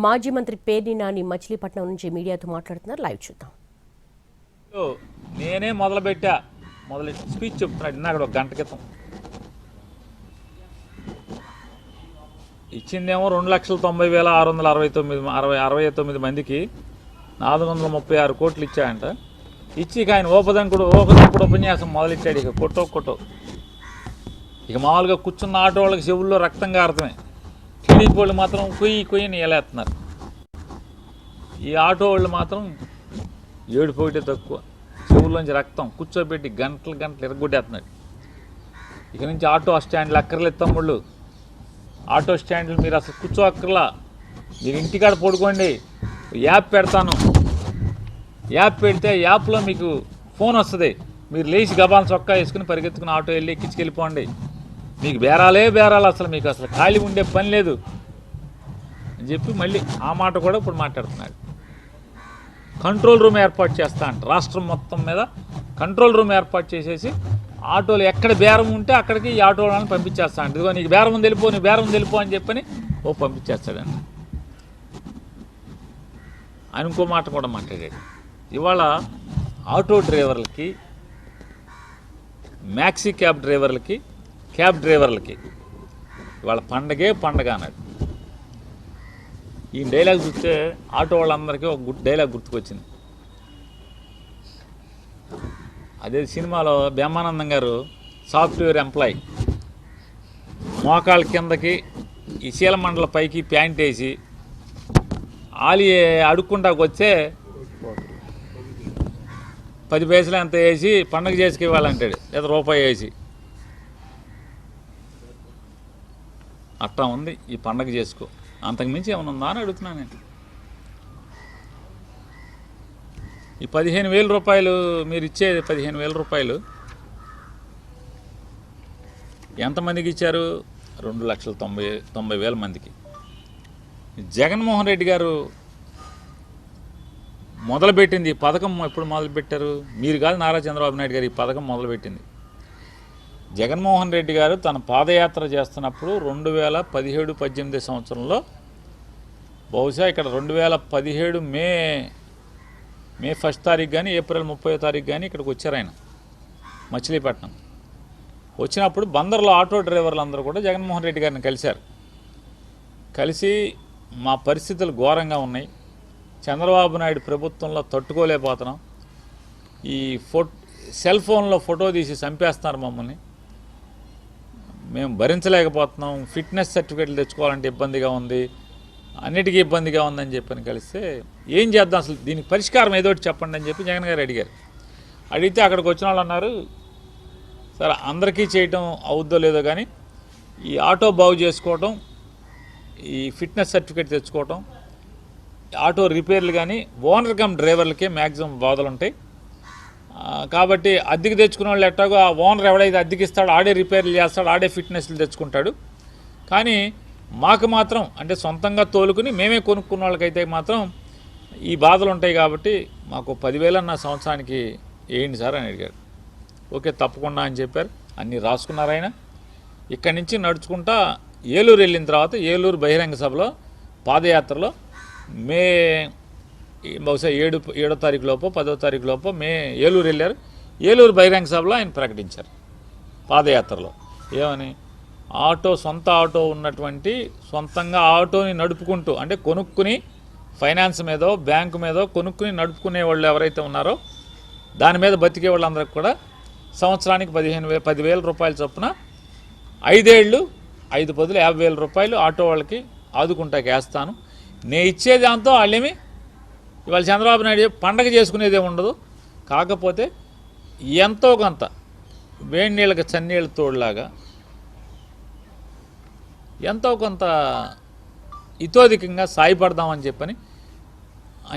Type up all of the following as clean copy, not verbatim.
మాజీ మంత్రి పేర్ని నాని మచిలీపట్నం నుంచి మీడియాతో మాట్లాడుతున్నారు. లైవ్ చూద్దాం. నేనే మొదలుపెట్టా స్పీచ్ చెప్తున్నాడు ఇందాక ఒక గంట క్రితం. ఇచ్చిందేమో 2,90,669 మందికి 436 కోట్లు ఇచ్చాయంట. ఇచ్చి ఆయన ఓపదంకుడు ఉపన్యాసం మొదలెట్టాడు. ఇక కొట్టో ఇక మామూలుగా కూర్చున్న ఆటో వాళ్ళకి చెవుల్లో రక్తం కారతమే. టీడీపీ వాళ్ళు మాత్రం కొయ్యని ఎలేస్తున్నారు. ఈ ఆటో వాళ్ళు మాత్రం ఏడుపోయితే తక్కువ, చెవుల్లోంచి రక్తం కూర్చోబెట్టి గంటలు ఎరగొట్టేస్తున్నాడు. ఇక నుంచి ఆటో స్టాండ్లు అక్కర్లేదు తమ్ముళ్ళు, ఆటో స్టాండ్లు మీరు అసలు కూర్చో అక్కర్లా, మీరు ఇంటికాడ పడుకోండి. యాప్ పెడతాను, యాప్ పెడితే యాప్లో మీకు ఫోన్ వస్తుంది. మీరు లేచి గబాలను చొక్కా వేసుకుని పరిగెత్తుకుని ఆటో వెళ్ళి ఎక్కించుకెళ్ళిపోండి. మీకు బేరాలు అసలు మీకు అసలు ఖాళీ ఉండే పని లేదు అని చెప్పి మళ్ళీ ఆ మాట కూడా ఇప్పుడు మాట్లాడుతున్నాడు. కంట్రోల్ రూమ్ ఏర్పాటు చేస్తా అంట. రాష్ట్రం మొత్తం మీద కంట్రోల్ రూమ్ ఏర్పాటు చేసేసి ఆటోలు ఎక్కడ బేరం ఉంటే అక్కడికి ఈ ఆటో వాళ్ళని పంపించేస్తా అంట. ఇదిగో నీకు బేరం తెలిపో అని చెప్పని పంపించేస్తాడండి. ఆయన ఇంకో మాట కూడా మాట్లాడాడు. ఇవాళ ఆటో డ్రైవర్లకి, మ్యాక్సీ క్యాబ్ డ్రైవర్లకి ఇవాళ పండగ అన్నాడు. ఈ డైలాగ్ చూస్తే ఆటో వాళ్ళందరికీ ఒక డైలాగ్ గుర్తుకొచ్చింది. అదే సినిమాలో బ్రహ్మానందం గారు సాఫ్ట్వేర్ ఎంప్లాయీ మోకాళ్ళ కిందకి ఈ శీలమండల పైకి ప్యాంట్ వేసి ఆలి అడుక్కుంటాకు వచ్చే 10 పైసలు ఎంత వేసి పండగ చేసుకు ఇవ్వాలంటాడు, లేదా రూపాయి వేసి. అట్టా ఉంది ఈ పండగ చేసుకో. అంతకుమించి ఏమైనా ఉందా అని అడుగుతున్నాను నేను. ఈ 15,000 రూపాయలు మీరు ఇచ్చేది 15,000 రూపాయలు ఎంతమందికి ఇచ్చారు? 2,90,000 మందికి. జగన్మోహన్ రెడ్డి గారు మొదలుపెట్టింది ఈ పథకం. ఎప్పుడు మొదలుపెట్టారు? మీరు కాదు, నారా చంద్రబాబు నాయుడు గారు ఈ పథకం మొదలుపెట్టింది. జగన్మోహన్ రెడ్డి గారు తన పాదయాత్ర చేస్తున్నప్పుడు 2017-18 సంవత్సరంలో, బహుశా ఇక్కడ 2017 మే 1 తారీఖు కానీ ఏప్రిల్ 30 తారీఖు కానీ ఇక్కడికి వచ్చారు ఆయన మచిలీపట్నం. వచ్చినప్పుడు బందర్లో ఆటో డ్రైవర్లు అందరూ కూడా జగన్మోహన్ రెడ్డి గారిని కలిసి మా పరిస్థితులు ఘోరంగా ఉన్నాయి, చంద్రబాబు నాయుడు ప్రభుత్వంలో తట్టుకోలేకపోతున్నాం, ఈ సెల్ ఫోన్లో ఫోటో తీసి చంపేస్తున్నారు మమ్మల్ని, మేము భరించలేకపోతున్నాం, ఫిట్నెస్ సర్టిఫికేట్లు తెచ్చుకోవాలంటే ఇబ్బందిగా ఉంది, అన్నిటికీ ఇబ్బందిగా ఉందని చెప్పని కలిస్తే ఏం చేద్దాం, అసలు దీనికి పరిష్కారం ఏదో ఒకటి చెప్పండి అని చెప్పి జగన్ గారు అడిగారు. అడిగితే అక్కడికి వచ్చిన వాళ్ళు అన్నారు, సరే అందరికీ చేయటం అవుద్దో లేదో కానీ ఈ ఆటో బాగు చేసుకోవటం, ఈ ఫిట్నెస్ సర్టిఫికేట్ తెచ్చుకోవటం, ఆటో రిపేర్లు కానీ ఓనర్ కమ్ డ్రైవర్లకే మ్యాక్సిమం బాధలు ఉంటాయి. కాబట్టి అద్దెకి తెచ్చుకున్న వాళ్ళు ఎట్టాగో ఆ ఓనర్ ఎవడైతే అద్దెకి ఇస్తాడో ఆడే రిపేర్లు చేస్తాడు, ఆడే ఫిట్నెస్లు తెచ్చుకుంటాడు. కానీ మాకు మాత్రం అంటే సొంతంగా తోలుకుని మేమే కొనుక్కున్న వాళ్ళకైతే మాత్రం ఈ బాధలు ఉంటాయి. కాబట్టి మాకు 10,000 అన్న సంవత్సరానికి వేయండి సార్ అని అడిగాడు. ఓకే తప్పకుండా అని చెప్పారు. అన్నీ రాసుకున్నారు ఆయన. ఇక్కడి నుంచి నడుచుకుంటా ఏలూరు వెళ్ళిన తర్వాత ఏలూరు బహిరంగ సభలో పాదయాత్రలో బహుశా 7వ తారీఖు లోపో 10వ తారీఖు లోపో ఏలూరు వెళ్ళారు. ఏలూరు బహిరంగ సభలో ఆయన ప్రకటించారు పాదయాత్రలో ఏమని, సొంత ఆటో ఉన్నటువంటి, సొంతంగా ఆటోని నడుపుకుంటూ అంటే కొనుక్కుని ఫైనాన్స్ మీదో బ్యాంకు మీదో కొనుక్కుని నడుపుకునే వాళ్ళు ఎవరైతే ఉన్నారో దాని మీద బతికే వాళ్ళందరికీ కూడా సంవత్సరానికి 10,000 రూపాయల చొప్పున 5 ఏళ్ళు 5 బదులు 50,000 రూపాయలు ఆటో వాళ్ళకి ఆదుకుంటాకి వేస్తాను. నేను ఇచ్చే దాంతో వాళ్ళేమి ఇవాళ చంద్రబాబు నాయుడు పండగ చేసుకునేదే ఉండదు, కాకపోతే ఎంతో కొంత వేడి నీళ్ళకి చన్నీళ్ళ తోడులాగా ఎంతో కొంత ఇతోధికంగా సాయపడదామని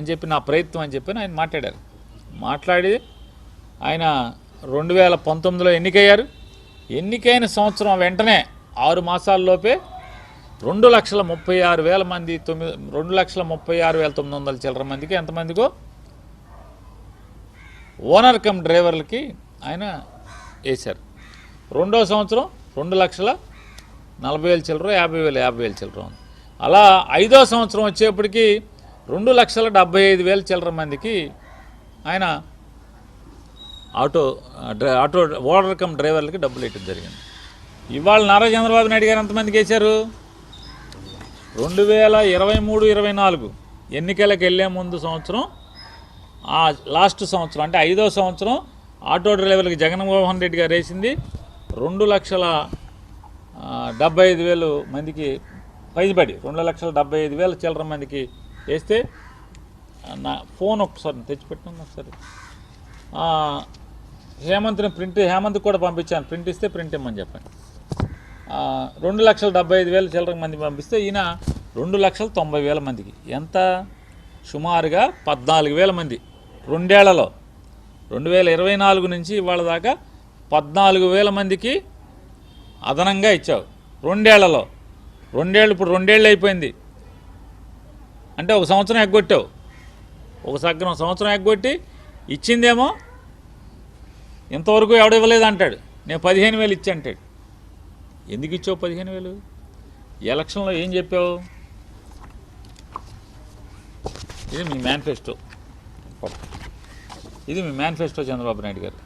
చెప్పి నా ప్రయత్నం అని చెప్పని ఆయన మాట్లాడారు. మాట్లాడి ఆయన 2019లో ఎన్నికయ్యారు. ఎన్నికైన సంవత్సరం వెంటనే 6 మాసాల్లోపే 2,36,000 మంది 2,36,900 చిల్లర మందికి ఎంతమందికో ఓనర్ కమ్ డ్రైవర్లకి ఆయన వేశారు. రెండో సంవత్సరం 2,40,000 చిల్లర 50,000 చిల్లర ఉంది. అలా 5వ సంవత్సరం వచ్చేప్పటికి 2,75,000 చిల్లర మందికి ఆయన ఆటో ఓడర్ కమ్ డ్రైవర్లకి డబ్బులు ఇవ్వడం జరిగింది. ఇవాళ నారా చంద్రబాబు నాయుడు గారు ఎంతమందికి వేశారు? 2023-24 ఎన్నికలకు వెళ్ళే ముందు సంవత్సరం, ఆ లాస్ట్ సంవత్సరం అంటే 5వ సంవత్సరం ఆటో డ్రైవర్లకి జగన్మోహన్ రెడ్డి గారు వేసింది 2,75,000 మందికి పైబడి 2,75,000 చిల్లర మందికి వేస్తే నా ఫోన్ ఒకసారి తెచ్చిపెట్టినాను ఒకసారి. హేమంత్ కూడా పంపించాను, ప్రింట్ ఇస్తే ప్రింట్ ఇమ్మని చెప్పండి. 2,75,000 చిల్లర మంది పంపిస్తే ఈయన 2,90,000 మందికి, ఎంత సుమారుగా 14,000 మంది 2 ఏళ్లలో 2024 నుంచి ఇవాళ దాకా 14,000 మందికి అదనంగా ఇచ్చావు 2 ఏళ్లలో. 2 ఏళ్ళు ఇప్పుడు 2 ఏళ్ళు అయిపోయింది అంటే ఒక సంవత్సరం ఎగ్గొట్టావు. ఒక సంవత్సరం ఎగ్గొట్టి ఇచ్చిందేమో ఇంతవరకు ఎవడివ్వలేదు అంటాడు. నేను 15,000 ఇచ్చి అంటాడు. ఎందుకు ఇచ్చావు 15,000? ఎలక్షన్లో ఏం చెప్పావు? ఇది మీ మేనిఫెస్టో, ఇది మీ మేనిఫెస్టో చంద్రబాబు నాయుడు గారు.